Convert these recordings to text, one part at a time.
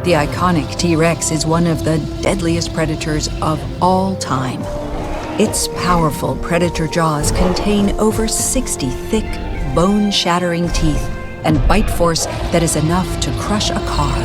The iconic T-Rex is one of the deadliest predators of all time. Its powerful predator jaws contain over 60 thick, bone-shattering teeth and bite force that is enough to crush a car.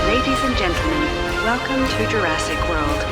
Ladies and gentlemen, welcome to Jurassic World.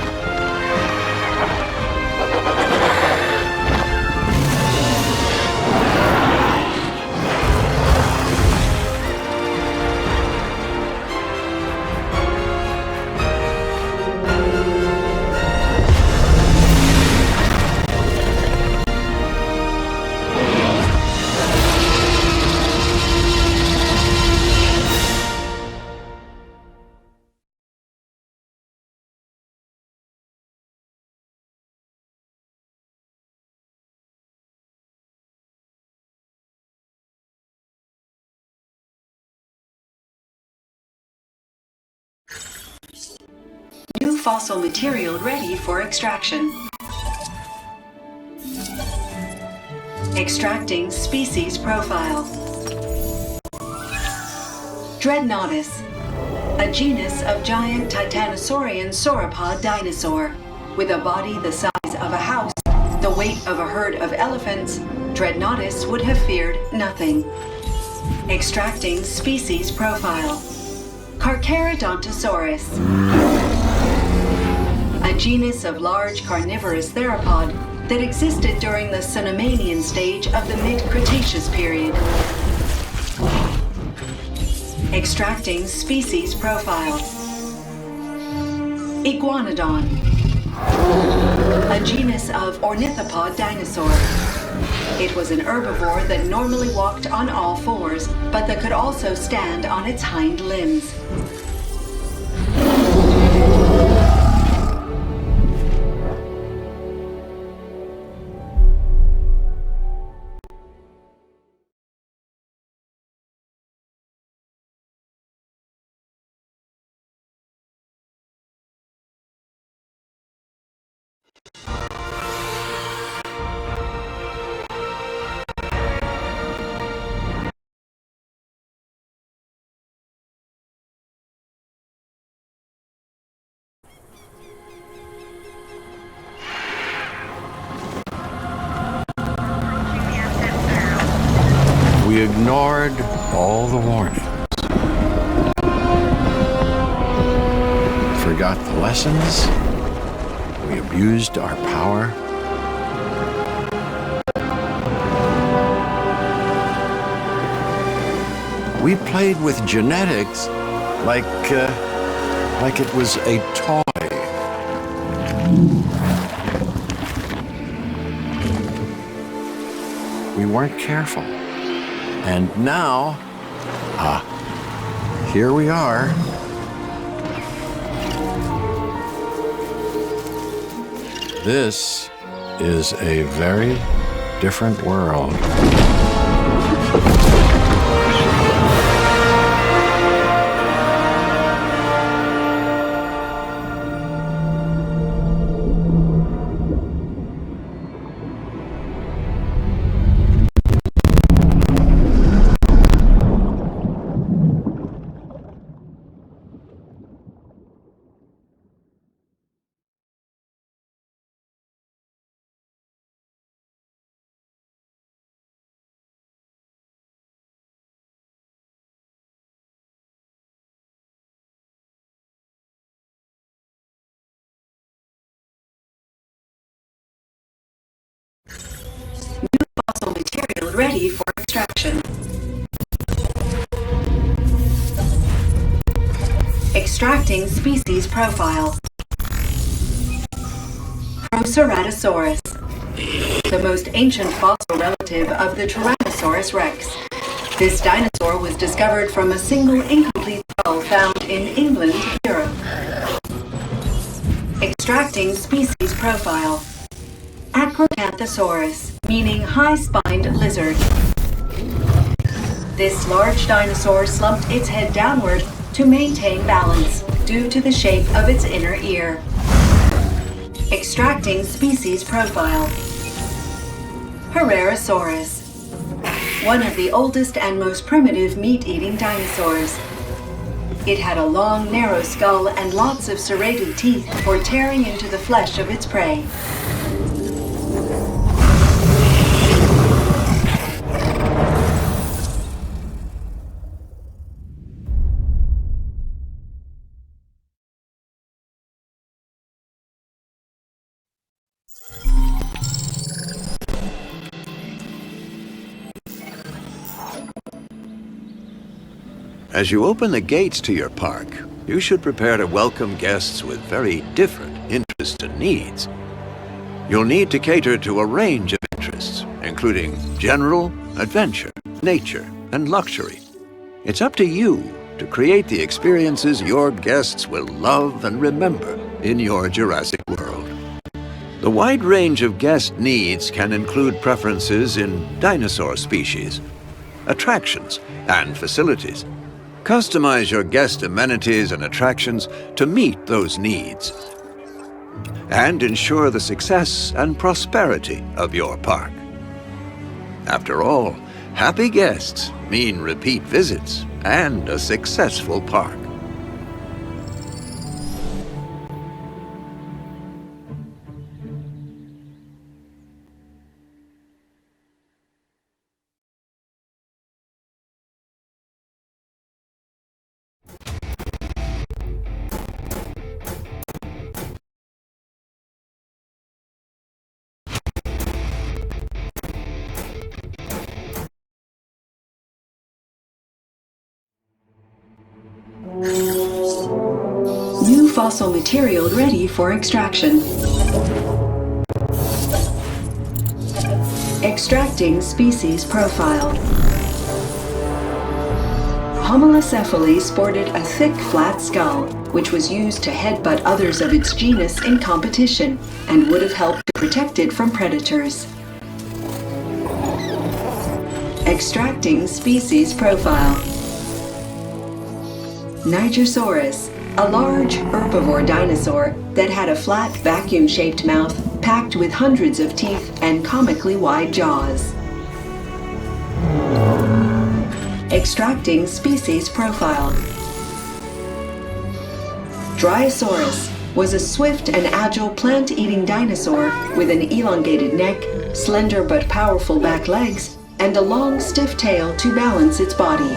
New fossil material ready for extraction. Extracting species profile. Dreadnoughtus, a genus of giant titanosaurian sauropod dinosaur. With a body the size of a house, the weight of a herd of elephants, Dreadnoughtus would have feared nothing. Extracting species profile. Carcharodontosaurus, a genus of large carnivorous theropod that existed during the Cenomanian stage of the mid-Cretaceous period. Extracting species profile. Iguanodon, a genus of ornithopod dinosaur. It was an herbivore that normally walked on all fours, but that could also stand on its hind limbs. We ignored all the warnings. Forgot the lessons. We abused our power. We played with genetics like it was a toy. We weren't careful. And now, here we are. This is a very different world. ready for extraction. Extracting species profile. Proceratosaurus, the most ancient fossil relative of the Tyrannosaurus rex. This dinosaur was discovered from a single incomplete skull found in England, Europe. Extracting species profile. Acrocanthosaurus, meaning high-spined lizard. This large dinosaur slumped its head downward to maintain balance due to the shape of its inner ear. Extracting species profile. Herrerasaurus, one of the oldest and most primitive meat-eating dinosaurs. It had a long, narrow skull and lots of serrated teeth for tearing into the flesh of its prey. As you open the gates to your park, you should prepare to welcome guests with very different interests and needs. You'll need to cater to a range of interests, including general, adventure, nature, and luxury. It's up to you to create the experiences your guests will love and remember in your Jurassic World. The wide range of guest needs can include preferences in dinosaur species, attractions, and facilities. Customize your guest amenities and attractions to meet those needs and ensure the success and prosperity of your park. After all, happy guests mean repeat visits and a successful park. New fossil material ready for extraction. Extracting species profile. Homalocephali sported a thick, flat skull, which was used to headbutt others of its genus in competition and would have helped to protect it from predators. Extracting species profile. Nigersaurus, a large herbivore dinosaur that had a flat, vacuum-shaped mouth packed with hundreds of teeth and comically wide jaws. Extracting species profile. Dryosaurus was a swift and agile plant-eating dinosaur with an elongated neck, slender but powerful back legs, and a long, stiff tail to balance its body.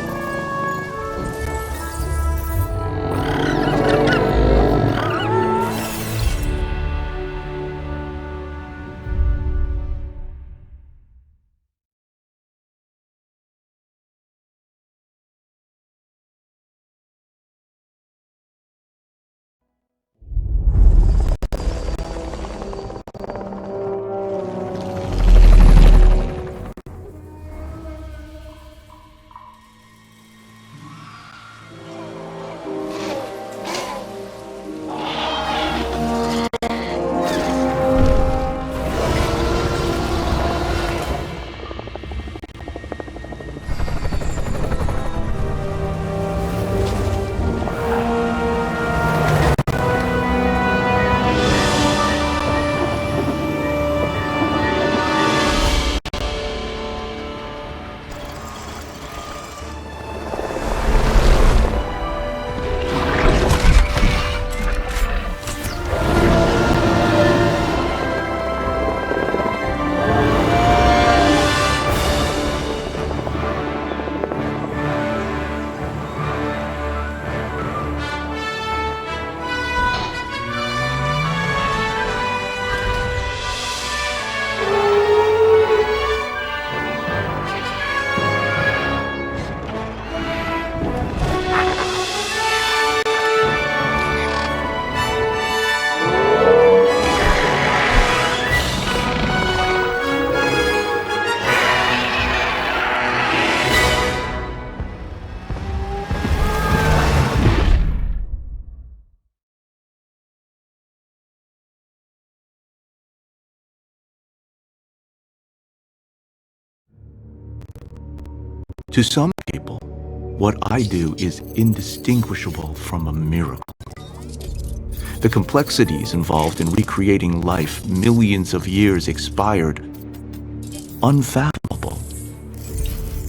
To some people, what I do is indistinguishable from a miracle. The complexities involved in recreating life millions of years expired, unfathomable.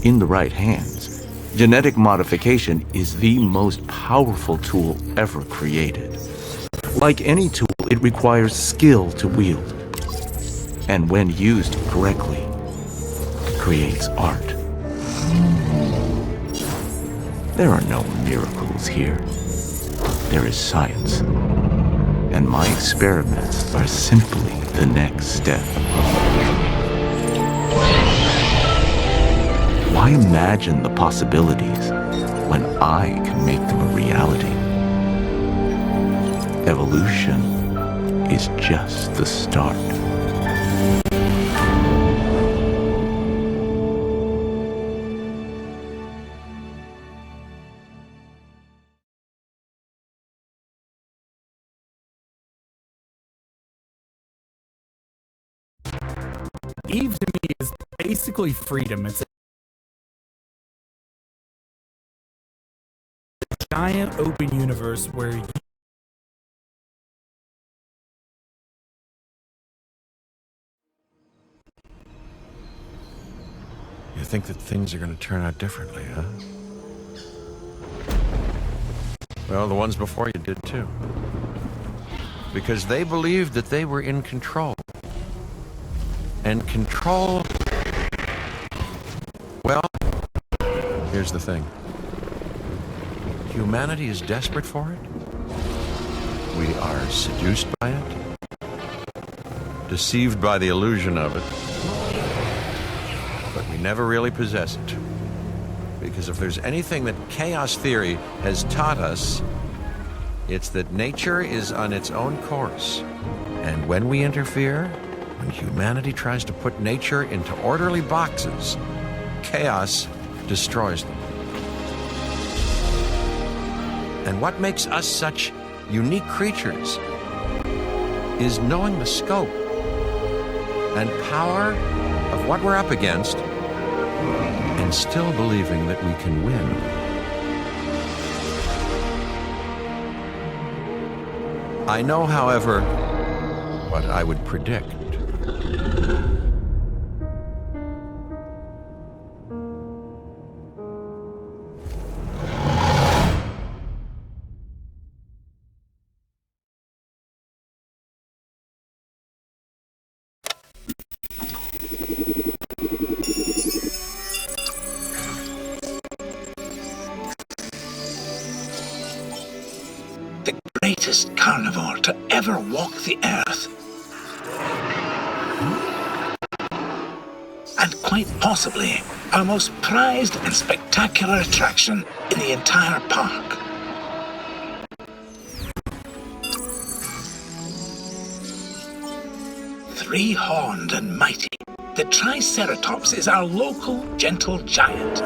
In the right hands, genetic modification is the most powerful tool ever created. Like any tool, it requires skill to wield, and when used correctly, creates art. There are no miracles here. There is science, and my experiments are simply the next step. Why imagine the possibilities when I can make them a reality? Evolution is just the start. Eve to me is basically freedom. It's a giant open universe where you think that things are going to turn out differently, huh? Well, the ones before you did too. Because they believed that they were in control. And control... Well, here's the thing. Humanity is desperate for it. We are seduced by it. Deceived by the illusion of it. But we never really possess it. Because if there's anything that chaos theory has taught us, it's that nature is on its own course. And when we interfere, when humanity tries to put nature into orderly boxes, chaos destroys them. And what makes us such unique creatures is knowing the scope and power of what we're up against and still believing that we can win. I know, however, what I would predict. Greatest carnivore to ever walk the earth. And quite possibly our most prized and spectacular attraction in the entire park. Three-horned and mighty, the Triceratops is our local gentle giant.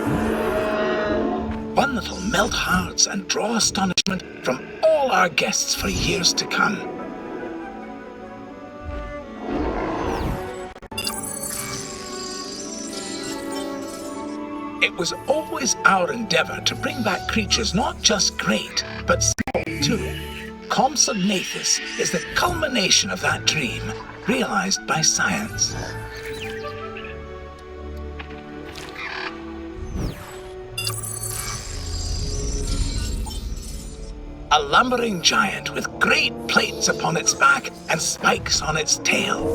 One that'll melt hearts and draw astonishment from all our guests for years to come. It was always our endeavor to bring back creatures not just great, but small too. Compsognathus is the culmination of that dream, realized by science. A lumbering giant with great plates upon its back and spikes on its tail.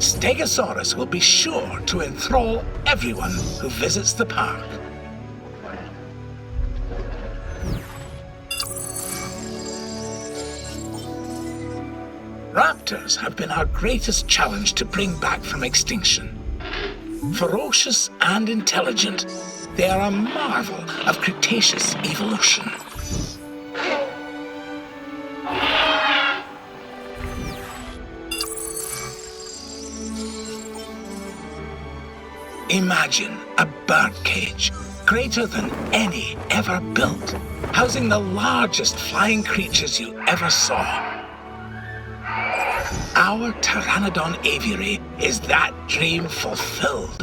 Stegosaurus will be sure to enthrall everyone who visits the park. Raptors have been our greatest challenge to bring back from extinction. Ferocious and intelligent, they are a marvel of Cretaceous evolution. Imagine a birdcage greater than any ever built, housing the largest flying creatures you ever saw. Our Pteranodon aviary is that dream fulfilled.